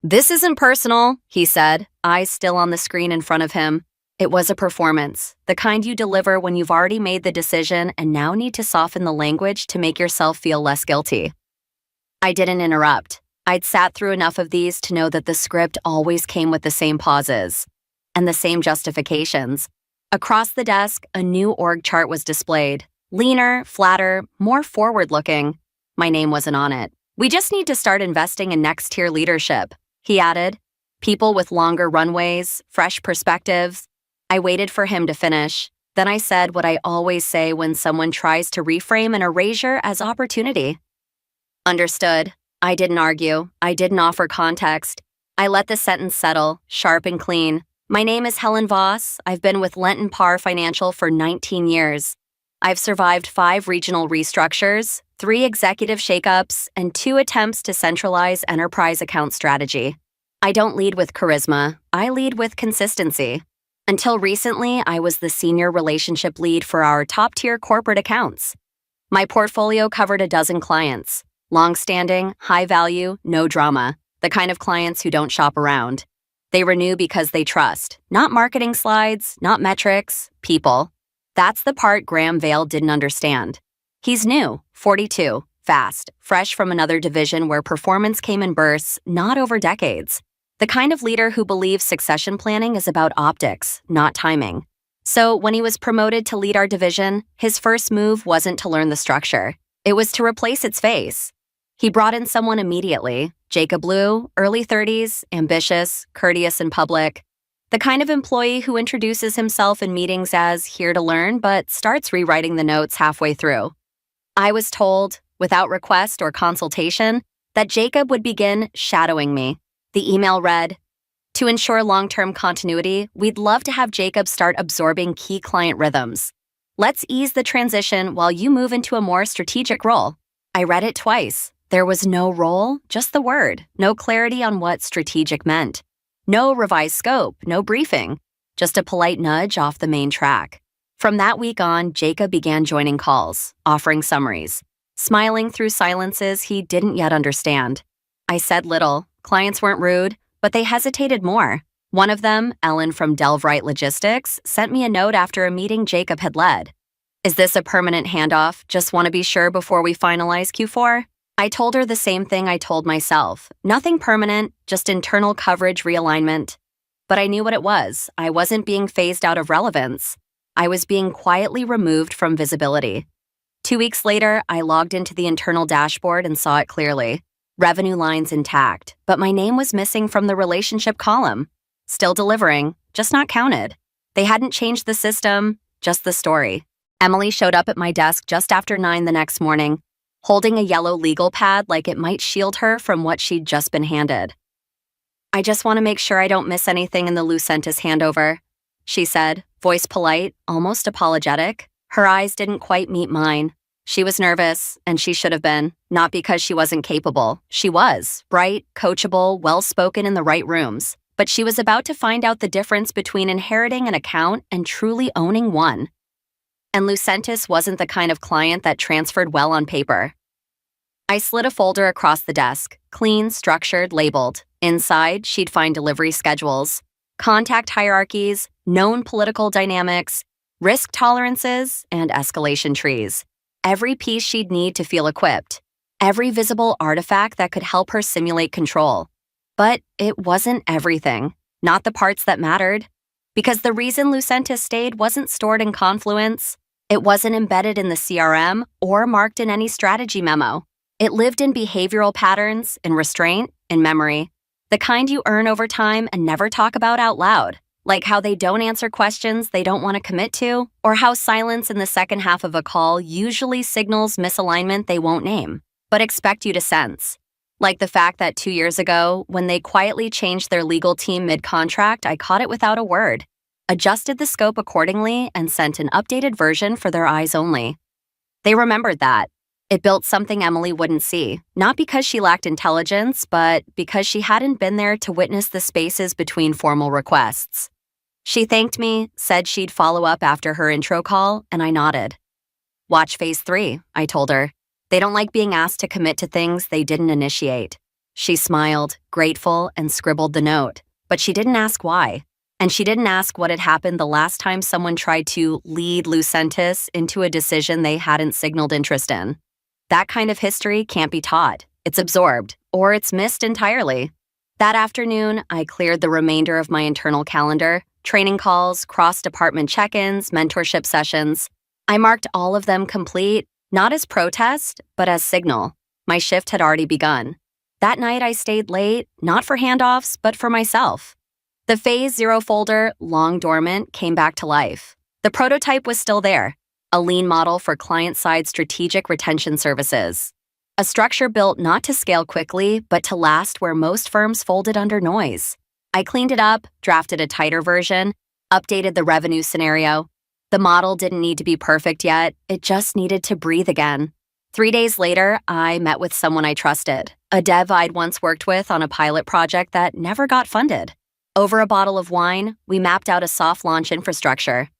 "This isn't personal," he said, eyes still on the screen in front of him. It was a performance, the kind you deliver when you've already made the decision and now need to soften the language to make yourself feel less guilty. I didn't interrupt. I'd sat through enough of these to know that the script always came with the same pauses and the same justifications. Across the desk, a new org chart was displayed. Leaner, flatter, more forward-looking. My name wasn't on it. "We just need to start investing in next-tier leadership," he added. "People with longer runways, fresh perspectives." I waited for him to finish. Then I said what I always say when someone tries to reframe an erasure as opportunity. "Understood." I didn't argue. I didn't offer context. I let the sentence settle, sharp and clean. "My name is Helen Voss. I've been with Lent & Parr Financial for 19 years. I've survived 5 regional restructures, 3 executive shakeups, and 2 attempts to centralize enterprise account strategy. I don't lead with charisma. I lead with consistency. Until recently, I was the senior relationship lead for our top-tier corporate accounts. My portfolio covered a dozen clients. Long-standing, high-value, no drama. The kind of clients who don't shop around. They renew because they trust. Not marketing slides, not metrics, people. That's the part Graham Vail didn't understand. He's new, 42, fast, fresh from another division where performance came in bursts, not over decades. The kind of leader who believes succession planning is about optics, not timing. So when he was promoted to lead our division, his first move wasn't to learn the structure. It was to replace its face. He brought in someone immediately, Jacob Liu, early 30s, ambitious, courteous in public. The kind of employee who introduces himself in meetings as here to learn but starts rewriting the notes halfway through. I was told, without request or consultation, that Jacob would begin shadowing me. The email read, "To ensure long-term continuity, we'd love to have Jacob start absorbing key client rhythms. Let's ease the transition while you move into a more strategic role." I read it twice. There was no role, just the word, no clarity on what strategic meant. No revised scope, no briefing, just a polite nudge off the main track. From that week on, Jacob began joining calls, offering summaries, smiling through silences he didn't yet understand. I said little. Clients weren't rude, but they hesitated more. One of them, Ellen from Delvright Logistics, sent me a note after a meeting Jacob had led. "Is this a permanent handoff? Just want to be sure before we finalize Q4? I told her the same thing I told myself. Nothing permanent, just internal coverage realignment. But I knew what it was. I wasn't being phased out of relevance. I was being quietly removed from visibility. 2 weeks later, I logged into the internal dashboard and saw it clearly. Revenue lines intact, but my name was missing from the relationship column. Still delivering, just not counted. They hadn't changed the system, just the story. Emily showed up at my desk just after 9 the next morning, holding a yellow legal pad like it might shield her from what she'd just been handed. "I just want to make sure I don't miss anything in the Lucentis handover," she said, voice polite, almost apologetic. Her eyes didn't quite meet mine. She was nervous, and she should have been, not because she wasn't capable. She was, bright, coachable, well-spoken in the right rooms. But she was about to find out the difference between inheriting an account and truly owning one. And Lucentis wasn't the kind of client that transferred well on paper. I slid a folder across the desk, clean, structured, labeled. Inside, she'd find delivery schedules, contact hierarchies, known political dynamics, risk tolerances, and escalation trees. Every piece she'd need to feel equipped. Every visible artifact that could help her simulate control. But it wasn't everything, not the parts that mattered. Because the reason Lucentis stayed wasn't stored in Confluence. It wasn't embedded in the CRM or marked in any strategy memo. It lived in behavioral patterns, in restraint, in memory. The kind you earn over time and never talk about out loud. Like how they don't answer questions they don't want to commit to, or how silence in the second half of a call usually signals misalignment they won't name, but expect you to sense. Like the fact that 2 years ago, when they quietly changed their legal team mid-contract, I caught it without a word, adjusted the scope accordingly, and sent an updated version for their eyes only. They remembered that. It built something Emily wouldn't see, not because she lacked intelligence, but because she hadn't been there to witness the spaces between formal requests. She thanked me, said she'd follow up after her intro call, and I nodded. "Watch phase 3, I told her. They don't like being asked to commit to things they didn't initiate. She smiled, grateful, and scribbled the note. But she didn't ask why. And she didn't ask what had happened the last time someone tried to lead Lucentis into a decision they hadn't signaled interest in. That kind of history can't be taught. It's absorbed, or it's missed entirely. That afternoon, I cleared the remainder of my internal calendar, training calls, cross-department check-ins, mentorship sessions. I marked all of them complete, not as protest, but as signal. My shift had already begun. That night, I stayed late, not for handoffs, but for myself. The Phase 0 folder, long dormant, came back to life. The prototype was still there, a lean model for client-side strategic retention services. A structure built not to scale quickly, but to last where most firms folded under noise. I cleaned it up, drafted a tighter version, updated the revenue scenario. The model didn't need to be perfect yet, it just needed to breathe again. 3 days later, I met with someone I trusted, a dev I'd once worked with on a pilot project that never got funded. Over a bottle of wine, we mapped out a soft launch infrastructure.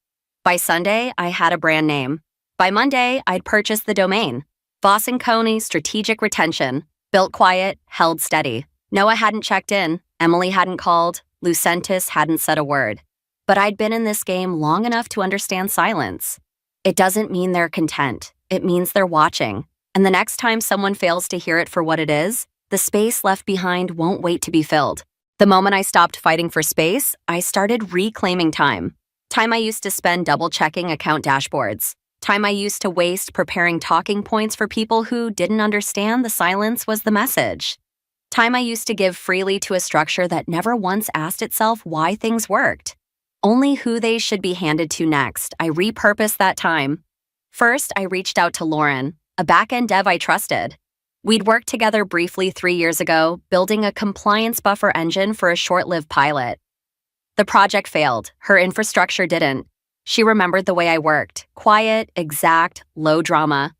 By Sunday, I had a brand name. By Monday, I'd purchased the domain. Voss & Coney Strategic Retention. Built quiet, held steady. Noah hadn't checked in, Emily hadn't called, Lucentis hadn't said a word. But I'd been in this game long enough to understand silence. It doesn't mean they're content. It means they're watching. And the next time someone fails to hear it for what it is, the space left behind won't wait to be filled. The moment I stopped fighting for space, I started reclaiming time. Time I used to spend double-checking account dashboards. Time I used to waste preparing talking points for people who didn't understand the silence was the message. Time I used to give freely to a structure that never once asked itself why things worked. Only who they should be handed to next. I repurposed that time. First, I reached out to Lauren, a back-end dev I trusted. We'd worked together briefly 3 years ago, building a compliance buffer engine for a short-lived pilot. The project failed. Her infrastructure didn't. She remembered the way I worked. Quiet, exact, low drama.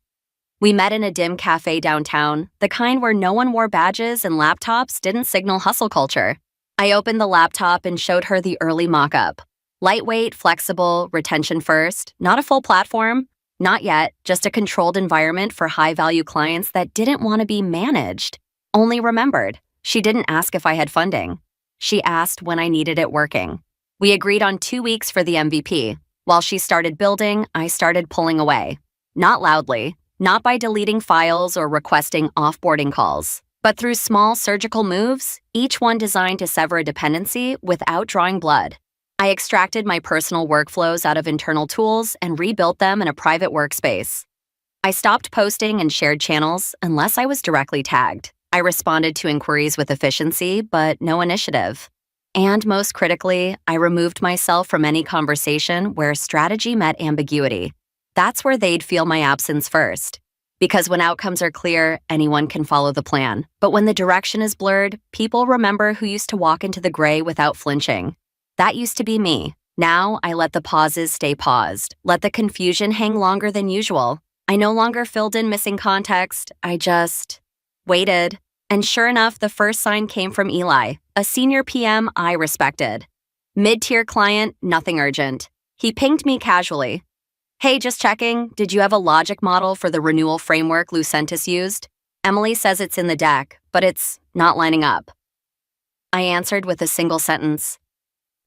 We met in a dim cafe downtown, the kind where no one wore badges and laptops didn't signal hustle culture. I opened the laptop and showed her the early mock-up. Lightweight, flexible, retention first, not a full platform. Not yet, just a controlled environment for high-value clients that didn't want to be managed. Only remembered, she didn't ask if I had funding. She asked when I needed it working. We agreed on 2 weeks for the MVP. While she started building, I started pulling away. Not loudly, not by deleting files or requesting offboarding calls, but through small surgical moves, each one designed to sever a dependency without drawing blood. I extracted my personal workflows out of internal tools and rebuilt them in a private workspace. I stopped posting in shared channels unless I was directly tagged. I responded to inquiries with efficiency, but no initiative. And most critically, I removed myself from any conversation where strategy met ambiguity. That's where they'd feel my absence first. Because when outcomes are clear, anyone can follow the plan. But when the direction is blurred, people remember who used to walk into the gray without flinching. That used to be me. Now, I let the pauses stay paused, let the confusion hang longer than usual. I no longer filled in missing context, I just waited. And sure enough, the first sign came from Eli, a senior PM I respected. Mid-tier client, nothing urgent. He pinged me casually. Hey, just checking, did you have a logic model for the renewal framework Lucentis used? Emily says it's in the deck, but it's not lining up. I answered with a single sentence.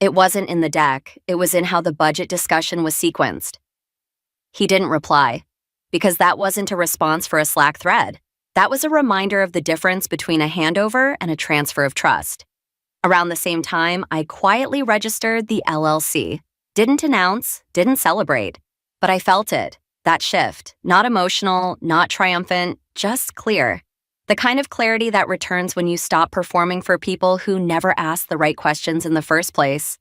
It wasn't in the deck, it was in how the budget discussion was sequenced. He didn't reply, because that wasn't a response for a Slack thread. That was a reminder of the difference between a handover and a transfer of trust. Around the same time, I quietly registered the LLC. Didn't announce, didn't celebrate, but I felt it, that shift. Not emotional, not triumphant, just clear. The kind of clarity that returns when you stop performing for people who never asked the right questions in the first place.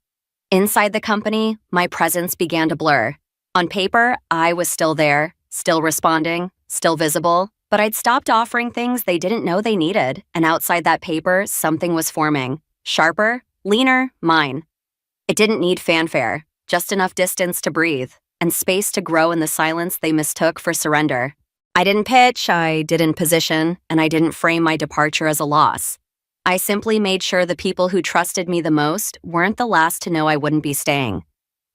Inside the company, my presence began to blur. On paper, I was still there, still responding, still visible, but I'd stopped offering things they didn't know they needed, and outside that paper, something was forming. Sharper, leaner, mine. It didn't need fanfare, just enough distance to breathe, and space to grow in the silence they mistook for surrender. I didn't pitch, I didn't position, and I didn't frame my departure as a loss. I simply made sure the people who trusted me the most weren't the last to know I wouldn't be staying.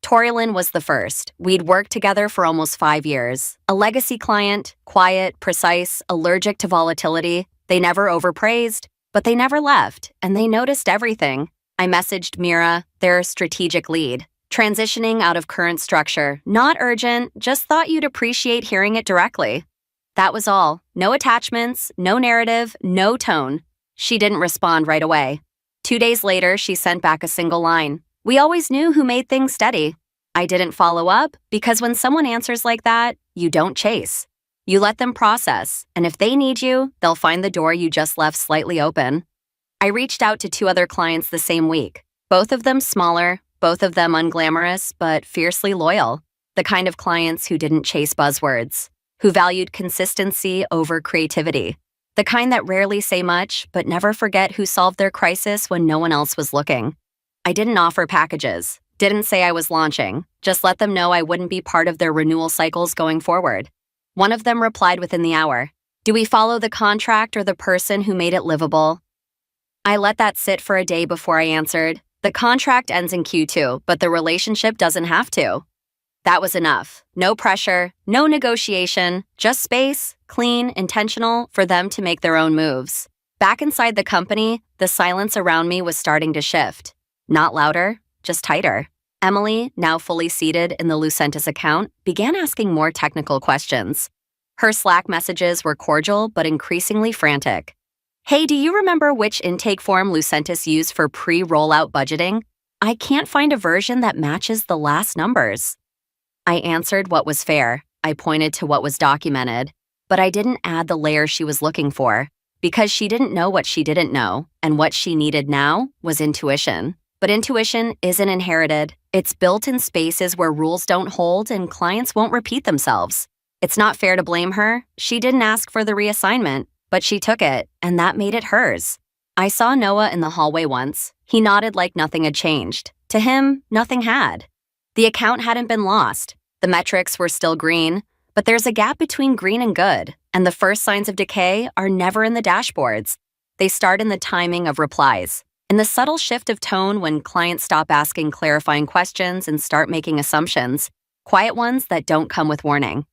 Torilyn was the first. We'd worked together for almost 5 years. A legacy client, quiet, precise, allergic to volatility. They never overpraised, But they never left, and they noticed everything. I messaged Mira, their strategic lead. Transitioning out of current structure, not urgent, just thought you'd appreciate hearing it directly. That was all. No attachments, no narrative, no tone. She didn't respond right away. 2 days later, she sent back a single line. We always knew who made things steady. I didn't follow up because when someone answers like that, you don't chase. You let them process, and if they need you, they'll find the door you just left slightly open. I reached out to 2 other clients the same week, both of them smaller, both of them unglamorous, but fiercely loyal. The kind of clients who didn't chase buzzwords, who valued consistency over creativity. The kind that rarely say much, but never forget who solved their crisis when no one else was looking. I didn't offer packages, didn't say I was launching, just let them know I wouldn't be part of their renewal cycles going forward. One of them replied within the hour, do we follow the contract or the person who made it livable? I let that sit for a day before I answered, the contract ends in Q2, but the relationship doesn't have to. That was enough. No pressure, no negotiation, just space, clean, intentional, for them to make their own moves. Back inside the company, the silence around me was starting to shift. Not louder, just tighter. Emily, now fully seated in the Lucentis account, began asking more technical questions. Her Slack messages were cordial but increasingly frantic. Hey, do you remember which intake form Lucentis used for pre-rollout budgeting? I can't find a version that matches the last numbers. I answered what was fair. I pointed to what was documented. But I didn't add the layer she was looking for, because she didn't know what she didn't know, and what she needed now was intuition. But intuition isn't inherited. It's built in spaces where rules don't hold and clients won't repeat themselves. It's not fair to blame her. She didn't ask for the reassignment, but she took it, and that made it hers. I saw Noah in the hallway once. He nodded like nothing had changed. To him, nothing had. The account hadn't been lost. The metrics were still green, but there's a gap between green and good, and the first signs of decay are never in the dashboards. They start in the timing of replies. In the subtle shift of tone when clients stop asking clarifying questions and start making assumptions, quiet ones that don't come with warning.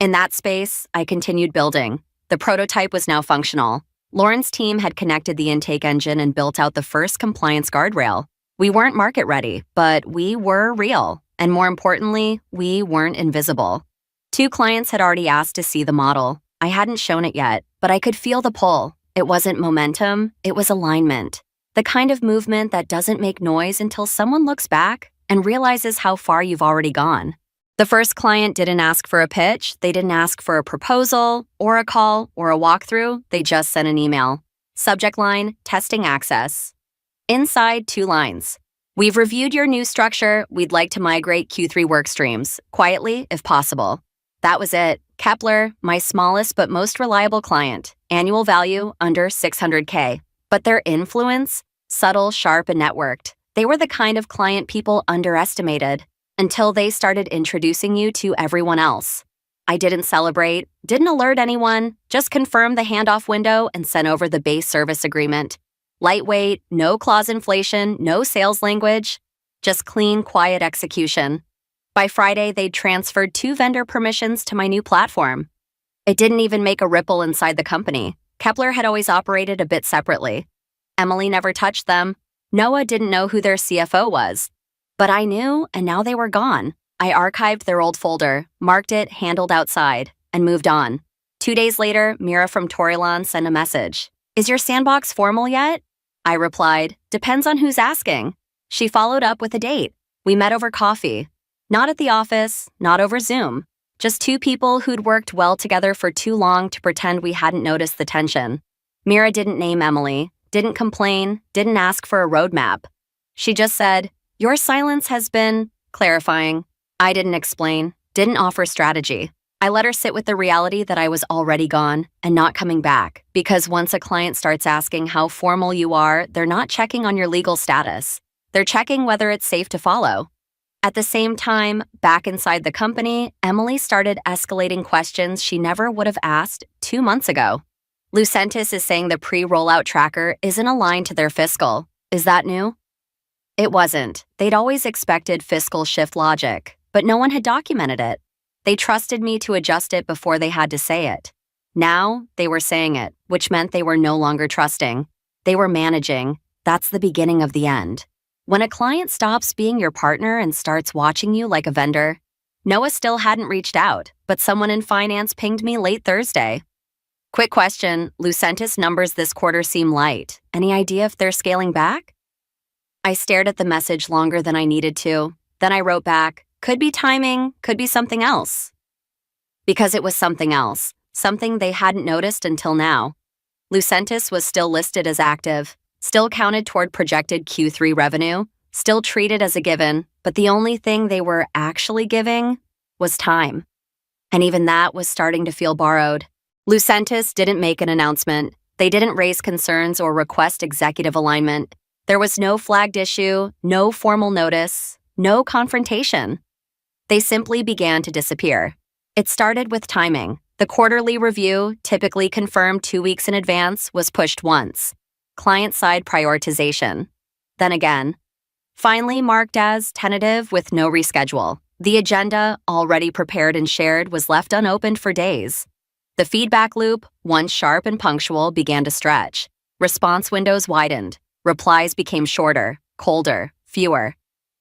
In that space, I continued building. The prototype was now functional. Lauren's team had connected the intake engine and built out the first compliance guardrail. We weren't market ready, but we were real. And more importantly, we weren't invisible. 2 clients had already asked to see the model. I hadn't shown it yet, but I could feel the pull. It wasn't momentum, it was alignment. The kind of movement that doesn't make noise until someone looks back and realizes how far you've already gone. The first client didn't ask for a pitch, they didn't ask for a proposal, or a call, or a walkthrough, they just sent an email. Subject line, testing access. Inside, 2 lines. We've reviewed your new structure, we'd like to migrate Q3 work streams, quietly if possible. That was it. Kepler, my smallest but most reliable client, annual value under $600K. But their influence, subtle, sharp, and networked. They were the kind of client people underestimated until they started introducing you to everyone else. I didn't celebrate, didn't alert anyone, just confirmed the handoff window and sent over the base service agreement. Lightweight, no clause inflation, no sales language, just clean, quiet execution. By Friday, they'd transferred 2 vendor permissions to my new platform. It didn't even make a ripple inside the company. Kepler had always operated a bit separately. Emily never touched them. Noah didn't know who their CFO was. But I knew, and now they were gone. I archived their old folder, marked it handled outside, and moved on. 2 days later, Mira from Torilon sent a message. Is your sandbox formal yet? I replied, depends on who's asking. She followed up with a date. We met over coffee. Not at the office, not over Zoom. Just 2 people who'd worked well together for too long to pretend we hadn't noticed the tension. Mira didn't name Emily, didn't complain, didn't ask for a roadmap. She just said, your silence has been clarifying. I didn't explain, didn't offer strategy. I let her sit with the reality that I was already gone and not coming back, because once a client starts asking how formal you are, they're not checking on your legal status. They're checking whether it's safe to follow. At the same time, back inside the company, Emily started escalating questions she never would have asked 2 months ago. Lucentis is saying the pre-rollout tracker isn't aligned to their fiscal. Is that new? It wasn't. They'd always expected fiscal shift logic, but no one had documented it. They trusted me to adjust it before they had to say it. Now, they were saying it, which meant they were no longer trusting. They were managing. That's the beginning of the end. When a client stops being your partner and starts watching you like a vendor. Noah still hadn't reached out, but someone in finance pinged me late Thursday. Quick question, Lucentis numbers this quarter seem light. Any idea if they're scaling back? I stared at the message longer than I needed to. Then I wrote back, could be timing, could be something else. Because it was something else, something they hadn't noticed until now. Lucentis was still listed as active, still counted toward projected Q3 revenue, still treated as a given, but the only thing they were actually giving was time. And even that was starting to feel borrowed. Lucentis didn't make an announcement. They didn't raise concerns or request executive alignment. There was no flagged issue, no formal notice, no confrontation. They simply began to disappear. It started with timing. The quarterly review, typically confirmed 2 weeks in advance, was pushed once. Client-side prioritization. Then again. Finally marked as tentative with no reschedule. The agenda, already prepared and shared, was left unopened for days. The feedback loop, once sharp and punctual, began to stretch. Response windows widened. Replies became shorter, colder, fewer.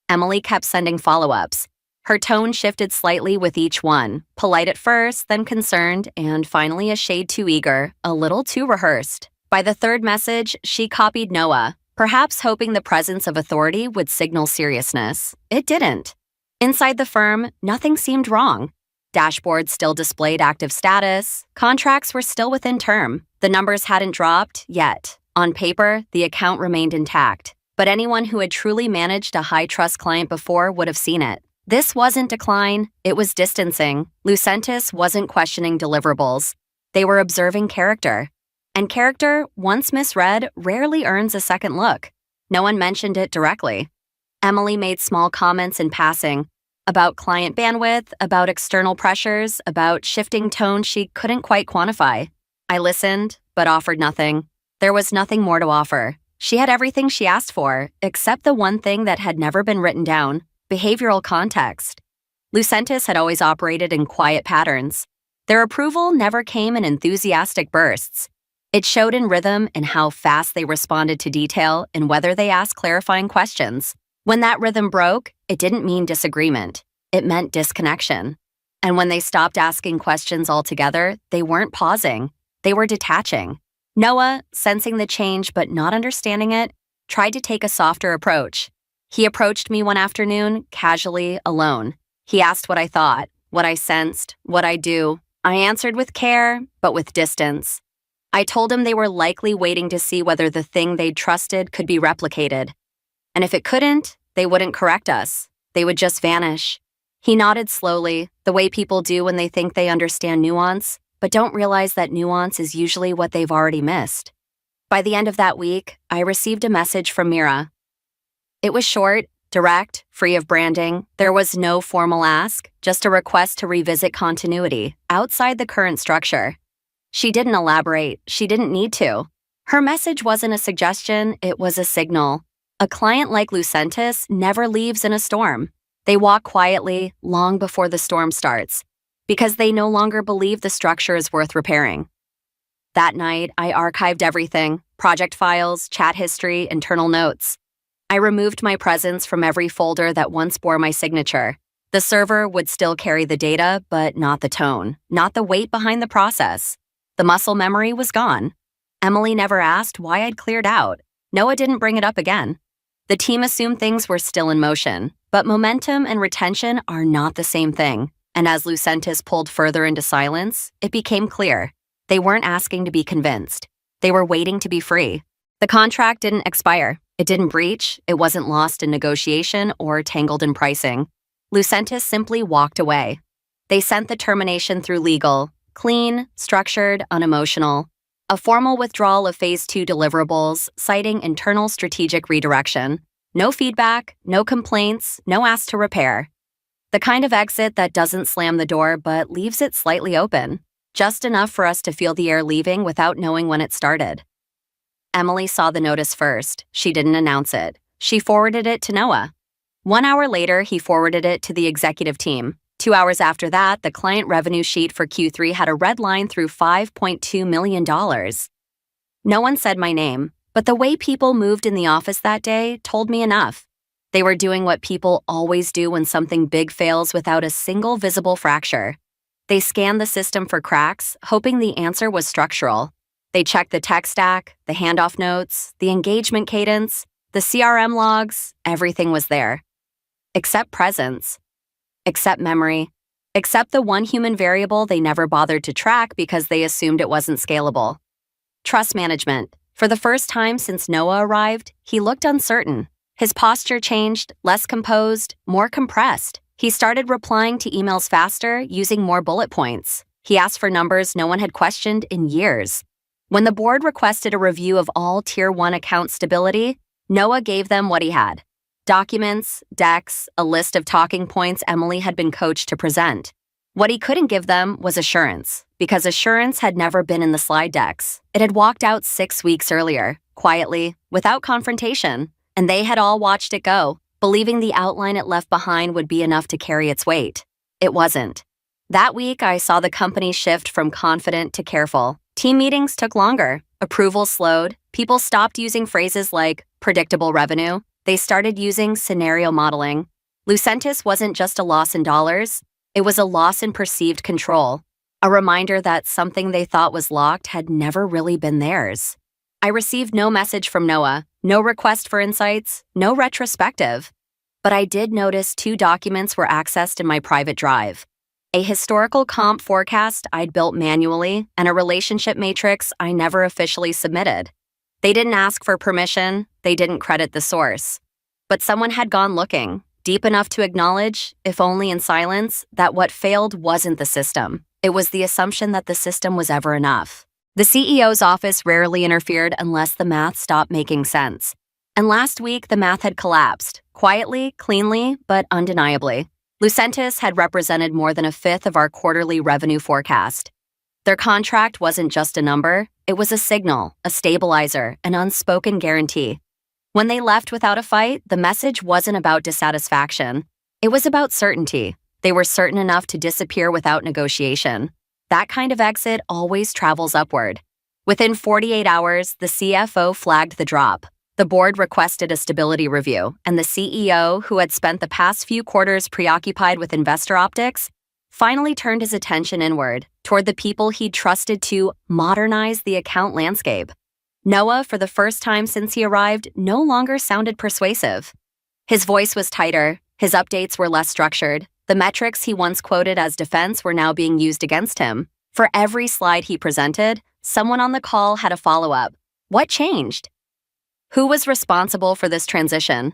Emily kept sending follow-ups. Her tone shifted slightly with each one, polite at first, then concerned, and finally a shade too eager, a little too rehearsed. By the third message, she copied Noah, perhaps hoping the presence of authority would signal seriousness. It didn't. Inside the firm, nothing seemed wrong. Dashboards still displayed active status. Contracts were still within term. The numbers hadn't dropped yet. On paper, the account remained intact. But anyone who had truly managed a high-trust client before would have seen it. This wasn't decline, it was distancing. Lucentis wasn't questioning deliverables. They were observing character. And character, once misread, rarely earns a second look. No one mentioned it directly. Emily made small comments in passing about client bandwidth, about external pressures, about shifting tone she couldn't quite quantify. I listened, but offered nothing. There was nothing more to offer. She had everything she asked for, except the one thing that had never been written down. Behavioral context. Lucentis had always operated in quiet patterns. Their approval never came in enthusiastic bursts. It showed in rhythm in how fast they responded to detail and whether they asked clarifying questions. When that rhythm broke, it didn't mean disagreement. It meant disconnection. And when they stopped asking questions altogether, they weren't pausing. They were detaching. Noah, sensing the change but not understanding it, tried to take a softer approach. He approached me one afternoon, casually, alone. He asked what I thought, what I sensed, what I'd do. I answered with care, but with distance. I told him they were likely waiting to see whether the thing they'd trusted could be replicated. And if it couldn't, they wouldn't correct us. They would just vanish. He nodded slowly, the way people do when they think they understand nuance, but don't realize that nuance is usually what they've already missed. By the end of that week, I received a message from Mira. It was short, direct, free of branding. There was no formal ask, just a request to revisit continuity outside the current structure. She didn't elaborate. She didn't need to. Her message wasn't a suggestion, it was a signal. A client like Lucentis never leaves in a storm. They walk quietly long before the storm starts, because they no longer believe the structure is worth repairing. That night, I archived everything: project files, chat history, internal notes. I removed my presence from every folder that once bore my signature. The server would still carry the data, but not the tone, not the weight behind the process. The muscle memory was gone. Emily never asked why I'd cleared out. Noah didn't bring it up again. The team assumed things were still in motion, but momentum and retention are not the same thing. And as Lucentis pulled further into silence, it became clear. They weren't asking to be convinced. They were waiting to be free. The contract didn't expire. It didn't breach. It wasn't lost in negotiation or tangled in pricing. Lucentis simply walked away. They sent the termination through legal, clean, structured, unemotional. A formal withdrawal of Phase 2 deliverables, citing internal strategic redirection. No feedback, no complaints, no ask to repair. The kind of exit that doesn't slam the door but leaves it slightly open, just enough for us to feel the air leaving without knowing when it started. Emily saw the notice first. She didn't announce it. She forwarded it to Noah. 1 hour later, he forwarded it to the executive team. 2 hours after that, the client revenue sheet for Q3 had a red line through $5.2 million. No one said my name. But the way people moved in the office that day told me enough. They were doing what people always do when something big fails without a single visible fracture. They scanned the system for cracks, hoping the answer was structural. They checked the tech stack, the handoff notes, the engagement cadence, the CRM logs, everything was there. Except presence. Except memory. Except the one human variable they never bothered to track because they assumed it wasn't scalable. Trust management. For the first time since Noah arrived, he looked uncertain. His posture changed, less composed, more compressed. He started replying to emails faster, using more bullet points. He asked for numbers no one had questioned in years. When the board requested a review of all Tier 1 account stability, Noah gave them what he had. Documents, decks, a list of talking points Emily had been coached to present. What he couldn't give them was assurance, because assurance had never been in the slide decks. It had walked out 6 weeks earlier, quietly, without confrontation, and they had all watched it go, believing the outline it left behind would be enough to carry its weight. It wasn't. That week, I saw the company shift from confident to careful. Team meetings took longer, approval slowed, people stopped using phrases like predictable revenue. They started using scenario modeling. Lucentis wasn't just a loss in dollars, it was a loss in perceived control, a reminder that something they thought was locked had never really been theirs. I received no message from Noah, no request for insights, no retrospective. But I did notice 2 documents were accessed in my private drive. A historical comp forecast I'd built manually, and a relationship matrix I never officially submitted. They didn't ask for permission, they didn't credit the source. But someone had gone looking, deep enough to acknowledge, if only in silence, that what failed wasn't the system. It was the assumption that the system was ever enough. The CEO's office rarely interfered unless the math stopped making sense. And last week, the math had collapsed, quietly, cleanly, but undeniably. Lucentis had represented more than a fifth of our quarterly revenue forecast. Their contract wasn't just a number, it was a signal, a stabilizer, an unspoken guarantee. When they left without a fight, the message wasn't about dissatisfaction. It was about certainty. They were certain enough to disappear without negotiation. That kind of exit always travels upward. Within 48 hours, the CFO flagged the drop. The board requested a stability review, and the CEO, who had spent the past few quarters preoccupied with investor optics, finally turned his attention inward, toward the people he'd trusted to modernize the account landscape. Noah, for the first time since he arrived, no longer sounded persuasive. His voice was tighter, his updates were less structured. The metrics he once quoted as defense were now being used against him. For every slide he presented, someone on the call had a follow-up. What changed? Who was responsible for this transition?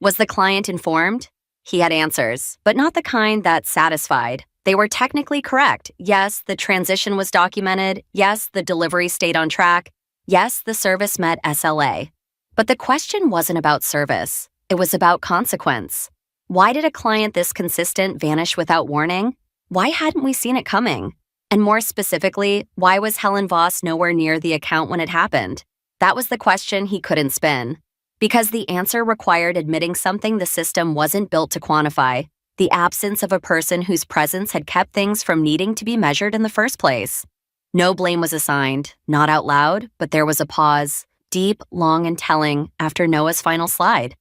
Was the client informed? He had answers, but not the kind that satisfied. They were technically correct. Yes, the transition was documented. Yes, the delivery stayed on track. Yes, the service met SLA. But the question wasn't about service. It was about consequence. Why did a client this consistent vanish without warning? Why hadn't we seen it coming? And more specifically, why was Helen Voss nowhere near the account when it happened? That was the question he couldn't spin. Because the answer required admitting something the system wasn't built to quantify, the absence of a person whose presence had kept things from needing to be measured in the first place. No blame was assigned, not out loud, but there was a pause, deep, long, and telling, after Noah's final slide.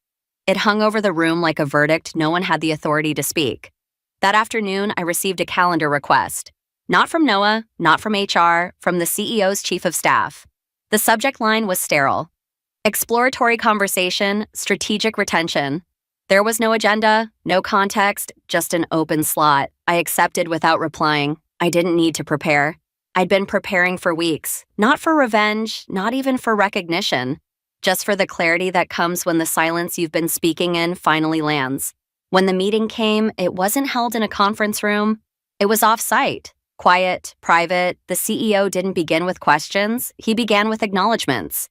It hung over the room like a verdict no one had the authority to speak. That afternoon, I received a calendar request. Not from Noah, not from HR, from the CEO's chief of staff. The subject line was sterile. Exploratory conversation, strategic retention. There was no agenda, no context, just an open slot. I accepted without replying. I didn't need to prepare. I'd been preparing for weeks, not for revenge, not even for recognition, just for the clarity that comes when the silence you've been speaking in finally lands. When the meeting came, it wasn't held in a conference room. It was off-site. Quiet, private, the CEO didn't begin with questions, he began with acknowledgments.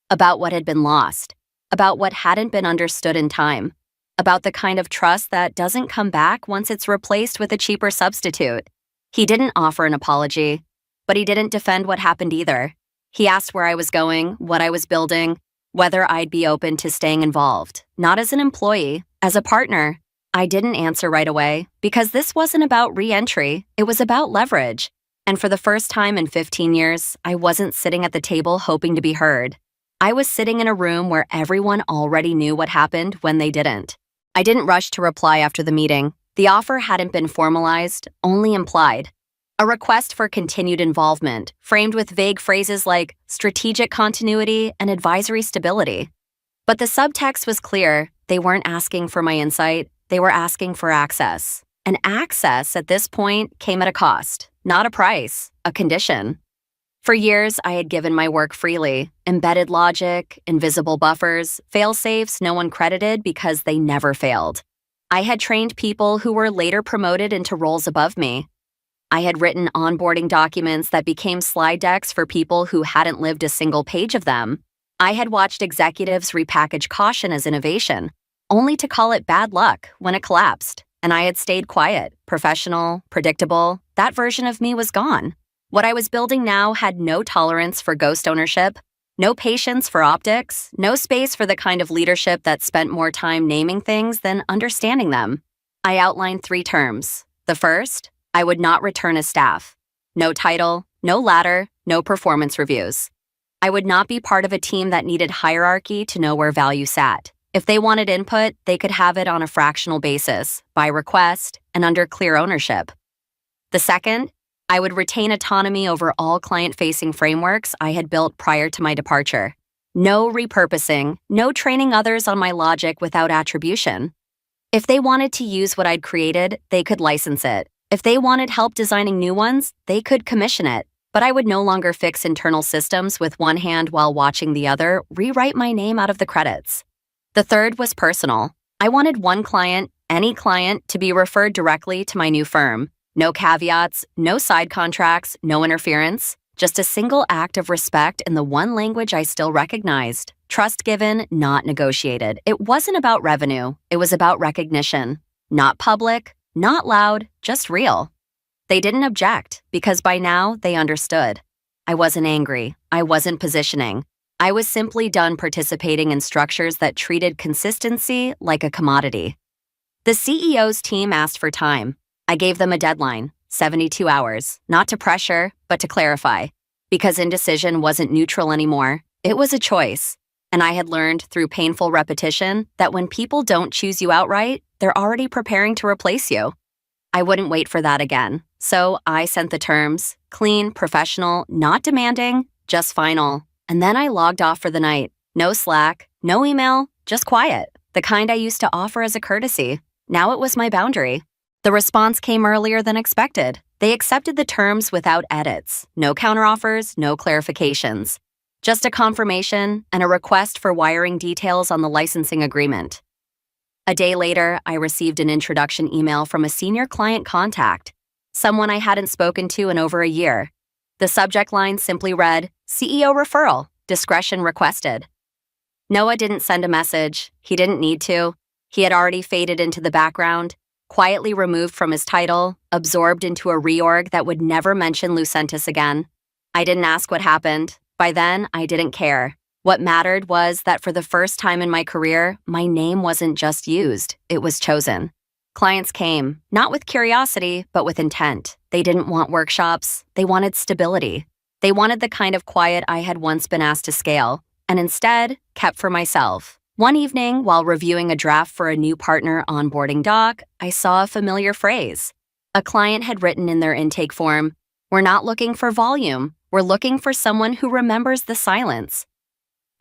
About what had been lost, about what hadn't been understood in time, about the kind of trust that doesn't come back once it's replaced with a cheaper substitute. He didn't offer an apology, but he didn't defend what happened either. He asked where I was going, what I was building, whether I'd be open to staying involved, not as an employee, as a partner. I didn't answer right away, because this wasn't about re-entry, it was about leverage. And for the first time in 15 years, I wasn't sitting at the table hoping to be heard. I was sitting in a room where everyone already knew what happened when they didn't. I didn't rush to reply after the meeting. The offer hadn't been formalized, only implied. A request for continued involvement, framed with vague phrases like strategic continuity and advisory stability. But the subtext was clear. They weren't asking for my insight, they were asking for access. And access at this point came at a cost, not a price, a condition. For years, I had given my work freely, embedded logic, invisible buffers, fail-safes no one credited because they never failed. I had trained people who were later promoted into roles above me. I had written onboarding documents that became slide decks for people who hadn't lived a single page of them. I had watched executives repackage caution as innovation, only to call it bad luck when it collapsed. And I had stayed quiet, professional, predictable. That version of me was gone. What I was building now had no tolerance for ghost ownership, no patience for optics, no space for the kind of leadership that spent more time naming things than understanding them. I outlined 3 terms. The first, I would not return as staff. No title, no ladder, no performance reviews. I would not be part of a team that needed hierarchy to know where value sat. If they wanted input, they could have it on a fractional basis, by request, and under clear ownership. The second, I would retain autonomy over all client-facing frameworks I had built prior to my departure. No repurposing, no training others on my logic without attribution. If they wanted to use what I'd created, they could license it. If they wanted help designing new ones, they could commission it. But I would no longer fix internal systems with one hand while watching the other rewrite my name out of the credits. The third was personal. I wanted one client, any client, to be referred directly to my new firm. No caveats, no side contracts, no interference. Just a single act of respect in the one language I still recognized. Trust given, not negotiated. It wasn't about revenue. It was about recognition. Not public, not loud, just real. They didn't object because by now they understood. I wasn't angry. I wasn't positioning. I was simply done participating in structures that treated consistency like a commodity. The CEO's team asked for time. I gave them a deadline, 72 hours, not to pressure, but to clarify. Because indecision wasn't neutral anymore, it was a choice. And I had learned through painful repetition that when people don't choose you outright, they're already preparing to replace you. I wouldn't wait for that again. So I sent the terms, clean, professional, not demanding, just final. And then I logged off for the night. No Slack, no email, just quiet. The kind I used to offer as a courtesy. Now it was my boundary. The response came earlier than expected. They accepted the terms without edits. No counteroffers, no clarifications. Just a confirmation and a request for wiring details on the licensing agreement. A day later, I received an introduction email from a senior client contact, someone I hadn't spoken to in over a year. The subject line simply read, CEO referral, discretion requested. Noah didn't send a message. He didn't need to. He had already faded into the background, quietly removed from his title, absorbed into a reorg that would never mention Lucentis again. I didn't ask what happened. By then, I didn't care. What mattered was that for the first time in my career, my name wasn't just used, it was chosen. Clients came, not with curiosity, but with intent. They didn't want workshops, they wanted stability. They wanted the kind of quiet I had once been asked to scale, and instead, kept for myself. One evening, while reviewing a draft for a new partner onboarding doc, I saw a familiar phrase. A client had written in their intake form, "We're not looking for volume, we're looking for someone who remembers the silence."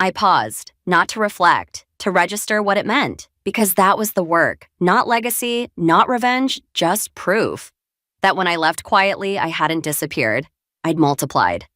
I paused, not to reflect, to register what it meant, because that was the work, not legacy, not revenge, just proof. That when I left quietly, I hadn't disappeared. I'd multiplied.